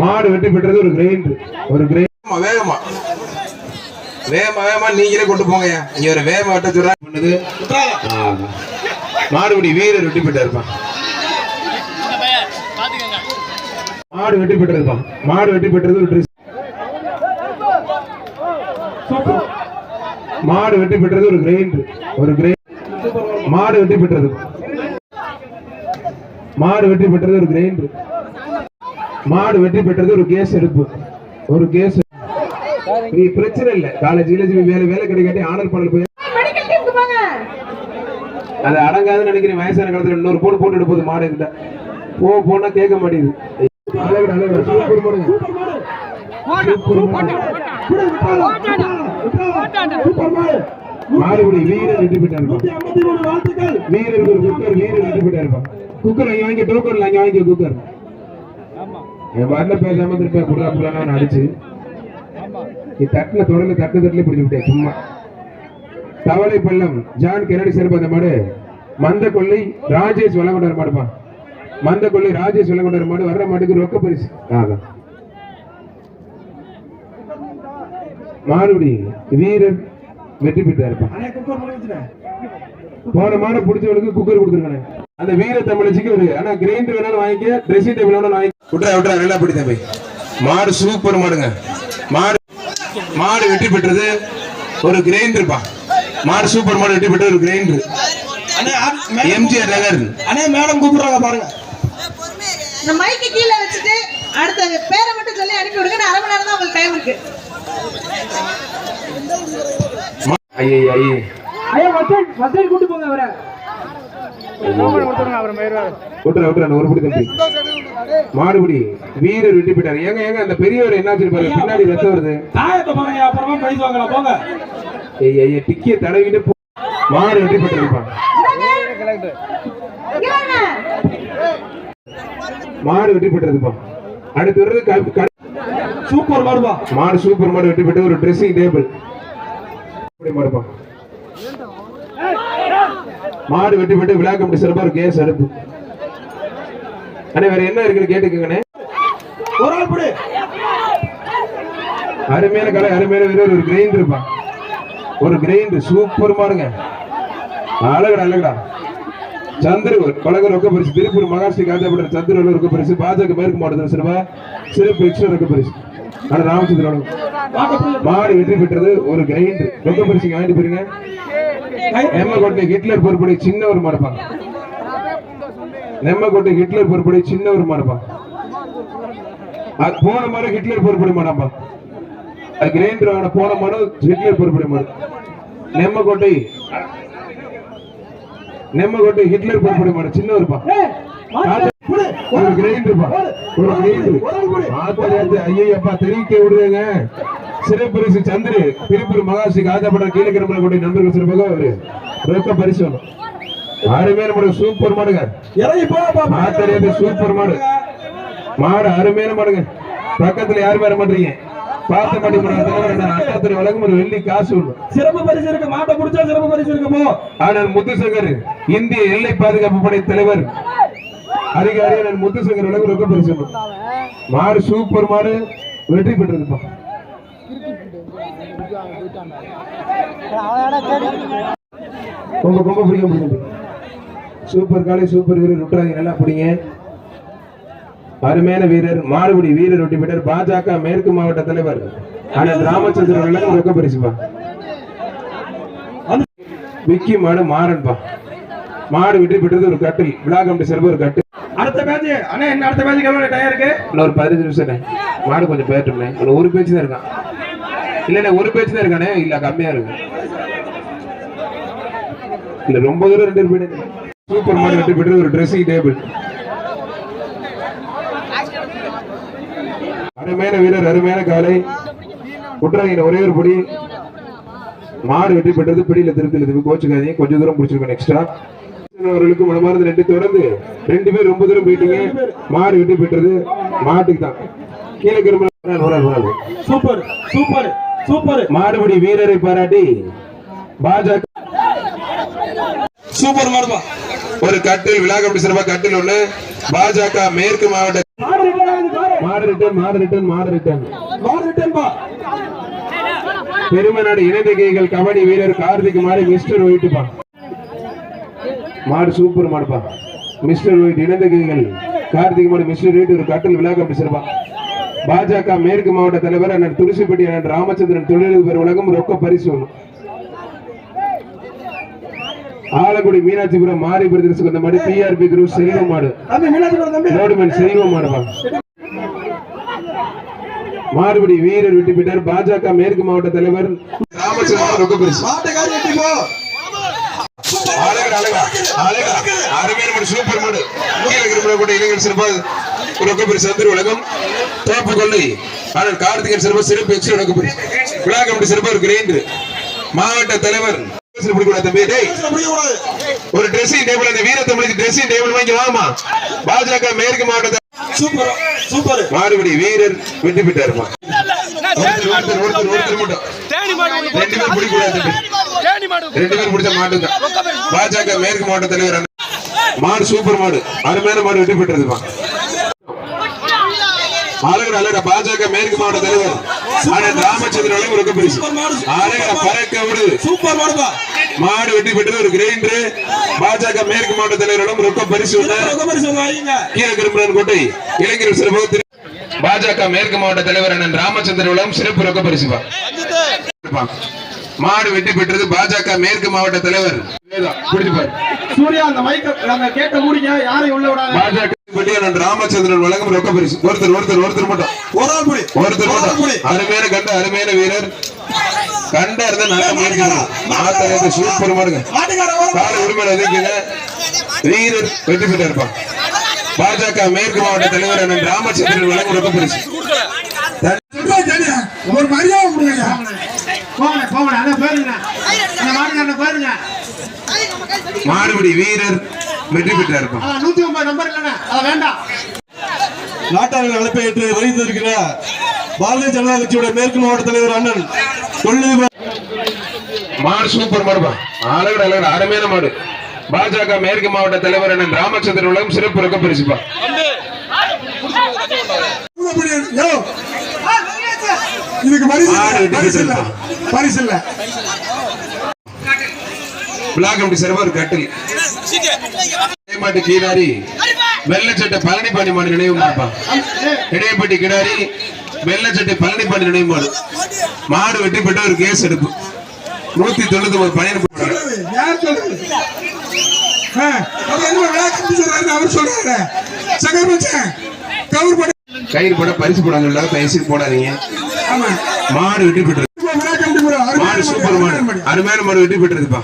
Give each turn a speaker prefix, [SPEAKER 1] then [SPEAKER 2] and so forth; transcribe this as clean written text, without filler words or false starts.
[SPEAKER 1] மாடு வெட்டி பெற்றது ஒரு கிரைண்ட் வேகமா வேகமா நீங்களே கொண்டு போங்க. இங்க ஒரு வேகமா வெட்ட சொல்ற பண்ணுது. மாடுபடி வீரர் வெட்டி பெற்ற இருப்பான். மாடு வெட்டி பெற்றிருப்பான். மாடு வெட்டி பெற்றது ஒரு ட்ரெஸ். மாடு வெட்டி பெற்றது ஒரு கிரைண்ட் மாடு வெட்டி பெற்றது. மாடு வெட்டி பெற்றது ஒரு கிரைண்ட். மாடு வெட்டி பெற்றது ஒரு கேஸ் எடுப்பு. ஒரு கேஸ் நீ பிரச்சனை இல்ல. காலேஜ் வேலை கிடைக்காட்டி ஆனர் பண்ணல போய் அது அடங்காதுன்னு நினைக்கிறேன். வயசான காலத்துல இன்னொரு போட்டு எடுப்பது மாடு கிட்ட போனா கேட்க மாட்டேங்குது. மாடுபடி வீரர் வெற்றி பெற்றார். வீரர் வெற்றி பெற்றார். குக்கர் அங்க வாங்கி டோக்கன்ல அங்க வாங்கி குக்கர் என் வரல பேசாம திருப்பி குடுறான் அடிச்சு தட்டுல தொடர்ந்து தட்டுல பிடிச்சு விட்டேன் சும்மா. தவளை பள்ளம் ஜான் கெனடி சிறப்பு அந்த மாடு. மந்த கொள்ளை ராஜேஷ் வளங்கொண்டார் மாடுப்பா. மந்த கொள்ளை ராஜேஷ் வளங்கொண்டார் மாடு. வர்ற மாட்டுக்கு ரொக்க பரிசு. மாடுபடி வீரர் வெற்றி பெற்றார். போன மாடு பிடிச்சவனுக்கு குக்கர் கொடுத்துருக்கானே. அந்த வீர தமிழச்சிக்கு ஒரு ஆனா கிரைண்டர் வேணாலும் வாங்கிக்க, ட்ரெஸ்ஸிங் டேபிள் வேணாலும் வாங்கி விட்டுறா நல்லா பிடி தம்பி. மாடு சூப்பர் மாடுங்க. மாடு வெற்றி பெற்றது ஒரு கிரைண்டர் பா. மாடு சூப்பர் மாடு வெற்றி பெற்றது ஒரு கிரைண்டர். எம்ஜிஆர் நகர் அண்ணே மேடம் கூப்பிடுறாங்க பாருங்க.
[SPEAKER 2] இந்த மைக்கு கீழ வச்சிட்டு அடுத்த பேரை மட்டும் சொல்லி அனுப்பி விடுங்க. 1/2 மணி நேரம் தான் உங்களுக்கு டைம் இருக்கு.
[SPEAKER 3] ஐயா வசல் கூட்டி போங்க அவரை.
[SPEAKER 1] மாடுபடி வீரர் வெட்டி போயிட்டாரு. ஏங்க அந்த பெரியவர் என்ன பாரு பின்னாடி ரத்தம் வருது.
[SPEAKER 3] அப்புறமா பைசா வாங்கலாம் போங்க.
[SPEAKER 1] டிக்கிய தடவிட்டு மாடு வெட்டி போயிட்டாருப்பான். மாடு வெட்டி போயிட்டதுப்பா. அடுத்து வருது
[SPEAKER 3] சூப்பர் மாடுப்பா.
[SPEAKER 1] மாடு சூப்பர் மாடு வெட்டி போயிட்டு ஒரு ட்ரெஸ்ஸிங் டேபிள் மாடுப்பா. மாடு வெட்டி போட்டு விழா கமிட்டி சிறப்பா ஒரு கேஸ் அடுப்பு. வேற என்ன இருக்குன்னு கேட்டுக்கங்கண்ணே. அருமையான கடை அருமையான வீரர் ஒரு கிரைண்டர் இருப்பா. ஒரு கிரைண்டர் சூப்பர் மாடுங்க. அழகடா சந்திர பழக ரொக்க பரிசு. திருப்பூர் மகாஸ்ரீ காஞ்சாபுரம் சந்திர ரொக்க பரிசு. பாஜக மேற்கு மாவட்டத்தில் சிறப்பு எக்ஸ்ட்ரா ரொக்க பரிசு. ஆனா ராமச்சந்திரன் மாடு வெற்றி பெற்றது ஒரு கிரைண்டர் ரொக்க பரிசு வாங்கிட்டு போறீங்க. நெம்மகோட்டை ஹிட்லர் பொறுப்படை சின்ன ஒரு மாடுப்பாங்க. நெம்மகோட்டை ஹிட்லர் பொறுப்படை சின்ன ஒரு மாடுப்பாங்க. போன மாடு ஹிட்லர் பொறுப்படை மாடாப்பா. அது கிரைண்டர் வாங்கின போன மாடு ஹிட்லர் பொறுப்படை மாடு. நெம்மகோட்டை ஹிட்லர் பொறுப்படை மாடு சின்ன ஒருப்பா. ஒரு கிரைண்டர் ஒரு கிரைண்டர். ஐயப்பா தெரிவிக்க விடுங்க. சிறப்பரிசு சந்திர திருப்பூர் மகாஸ்ரீ காஞ்சாபுரம் கீழக்கிரமண கோட்டை நண்பர்கள் சிறப்பாக ஒரு ரொக்க பரிசு வேணும். அருமையான மாடு சூப்பர் மாடுங்க. சூப்பர் மாடு. மாடு அருமையான மாடுங்க. பக்கத்துல யாரும் வர மாட்டீங்க. பார்த்த மாட்டீங்க. வழங்கும் ஒரு வெள்ளி காசு ஒண்ணு
[SPEAKER 3] சிறப்பு பரிசு இருக்கு. மாட்டை பிடிச்சா சிறப்பு பரிசு இருக்குமோ.
[SPEAKER 1] ஆனால் முத்துசங்கர் இந்திய எல்லை பாதுகாப்பு படை தலைவர் அதிகாரி முத்துசங்கர் வழங்கும் ரொக்க பரிசு. மாடு சூப்பர் மாடு வெற்றி பெற்றிருப்பா. ரொம்ப பிடிக்கும். சூப்பர் காலை சூப்பர் வீரர் விட்டுறாங்க நல்லா பிடிங்க. அருமையான வீரர் மாடுபடி வீரர் வெட்டி பெற்றார். பாஜக மேற்கு மாவட்ட தலைவர் ஆனால் ராமச்சந்திரன் ரொக்க பரிசுப்பா. விக்கி மாடு மாறன்பா. மாடு வெற்றி பெற்றது ஒரு கட்டில் விழா கமிட்டி சிறப்பு ஒரு கட்டில்.
[SPEAKER 3] அடுத்த பேட்ச் அண்ணா என்ன அடுத்த பேட்சுக்கு எவ்வளவு டயம் இருக்கு?
[SPEAKER 1] இன்னொரு 15 நிமிஷம். மாடு கொஞ்சம் பேட்டுமே. ஒரு பேச்சு தான் இருக்கான். இல்ல ஒரு பேச்சு தான் இருக்கானே. இல்ல கம்மியா இருக்கு. இல்ல ரொம்ப தூரம் 2 பேர். சூப்பர் மாடு வெட்டி பெற்றது ஒரு ட்ரெஸ்ஸிங் டேபிள். அருமையான வீரர் அருமையான காலை குற்றாங்க. ஒரே ஒரு பொடி மாடு வெட்டி பெற்றது. பிடியில திருத்தல கோச்சுக்காதீங்க. கொஞ்சம் தூரம் பிடிச்சிருக்கோம். எக்ஸ்ட்ரா அவர்களுக்கு மனமார்ந்த 2 தொடர்ந்து 2 பேர் ரொம்ப தூரம் போயிட்டீங்க. மாடு வெட்டி பெற்றது மாட்டுக்கு தான். கீழே
[SPEAKER 3] சூப்பர் சூப்பர் சூப்பர்
[SPEAKER 1] மாடுபடி வீரரை பாராட்டி பாஜக
[SPEAKER 3] சூப்பர் மாடுபா.
[SPEAKER 1] ஒரு கட்டில் விழா கமிட்டி சிறப்பா கட்டில் ஒண்ணு பாஜக மேற்கு மாவட்ட பெருமநாடு இணைந்த கைகள் கபடி வீரர் கார்த்திக் மாடு மிஸ்டர் ஒயிட்டுப்பா மாடு சூப்பர் மாடுப்பா மிஸ்டர் ஒயிட் இணைந்த கைகள் கார்த்திக் மாடு மிஸ்டர் ஒயிட் ஒரு கட்டில் விழா கமிட்டி சிறப்பா பாஜக மேற்கு மாவட்ட தலைவர் அண்ணன் துளசிப்பட்டி அண்ணன் ராமச்சந்திரன் தொழிலதிபர் உலகம் ரொக்க பரிசு ஒண்ணு ஆலங்குடி மீனாட்சிபுரம் மாரி பிரதேசத்துக்கு அந்த மாதிரி பிஆர்பி குரூப் செல்வ மாடு லோடுமேன் செல்வ மாடுப்பா மாறுபடி வீரர் விட்டு விட்டார் பாஜக மேற்கு மாவட்ட தலைவர் ராமச்சந்திரன் ரொக்க பரிசு சூப்பர் மாடு இளைஞர் சிறப்பாக ரொக்க பரிசு வந்து உலகம் தோப்பு கொள்ளை ஆனால் கார்த்திகன் சிறப்பாக சிறப்பு எக்ஸ்ட்ரா ரொக்க பரிசு விழா கமிட்டி சிறப்பாக ஒரு கிரைண்டர் மாவட்ட தலைவர் ஒரு ட்ரெஸ்ஸிங் டேபிள் அந்த வீர தமிழுக்கு ட்ரெஸ்ஸிங் டேபிள் வாங்கி வாமா பாஜக மேற்கு மாவட்ட
[SPEAKER 3] சூப்பர்
[SPEAKER 1] மாறுபடி வீரர் வெற்றி பெற்றாருமா ரெண்டு பேர் பிடிச்ச மாட்டு தான் பாஜக மேற்கு மாவட்ட தலைவர் மாடு சூப்பர் மாடு அருமையான மாடு வெற்றி பெற்றதுமா அழகர் பாஜக மேற்கு மாவட்ட தலைவர் ராமச்சந்திரன் ரொக்க பரிசு அழகர் பறக்க விடு
[SPEAKER 3] சூப்பர் மாடுபா
[SPEAKER 1] மாடு வெற்றி பெற்றது ஒரு கிரைண்டர் பாஜக மேற்கு மாவட்ட தலைவரிடம் ரொக்க பரிசு கீழக்கிரும்புரன் கோட்டை இளைஞர் சிறப்பு பாஜக மேற்கு மாவட்ட தலைவர் அண்ணன் ராமச்சந்திரன் சிறப்பு ரொக்க பரிசுப்பா மாடு வெற்றி பெற்றது பாஜக மேற்கு மாவட்ட தலைவர் பிடிச்சுப்பார்
[SPEAKER 3] சூர்யா அந்த மைக்க கேட்ட மூடிங்க யாரையும் உள்ள விடாத
[SPEAKER 1] பாஜக ராமச்சந்திரன் வழங்கும் ரொக்க பரிசு ஒருத்தர் மட்டும் ஒருத்தர் மட்டும் அருமையான கண்ட அருமையான வீரர் கண்டா இருந்தா நல்ல முயற்சி சூப்பர் மாடுங்க கால உரிமையில இருக்குங்க வீரர் வெற்றி பெற்று இருப்பான் பாஜக மேற்கு மாவட்ட தலைவர் அண்ணன் ராமச்சந்திரன் வழங்கும் ரொக்க பரிசு
[SPEAKER 3] ஒரு மரியாதை கொடுங்க
[SPEAKER 1] மாறுபடி வீரர் வெற்றி பெற்று இருப்பான்
[SPEAKER 3] 150 நம்பர் இல்ல வேண்டாம் நாட்டாளர்கள் அழைப்பை ஏற்று வருகின்ற பாரதிய ஜனதா கட்சியுடைய மேற்கு மாவட்ட தலைவர் அண்ணன்
[SPEAKER 1] மாடு சூப்பர் மாடுப்பா அழகர் அருமையான மாடு பாஜக மேற்கு மாவட்ட தலைவர் அண்ணன் ராமச்சந்திரன் உலகம் சிறப்பு ரொக்க பரிசுப்பா
[SPEAKER 3] இதுக்கு பரிசு இல்ல
[SPEAKER 1] பிளாக் கமிட்டி சிறப்பு ஒரு கட்டில் கீழாரி வெள்ளச்சட்டை பழனிப்பாண்டி மாடு நினைவு மாடுப்பா இடையப்பட்டி கிடாரி வெள்ளச்சட்டை பழனிப்பாண்டி நினைவு மாடு மாடு வெற்றி பெற்ற ஒரு கேஸ் எடுப்பு 199 பணியன் கயிறு போட பரிசு போடாங்க பரிசு போடாதீங்க மாடு வெற்றி பெற்றது மாடு சூப்பர் மாடு அருமையான மாடு வெற்றி பெற்றதுப்பா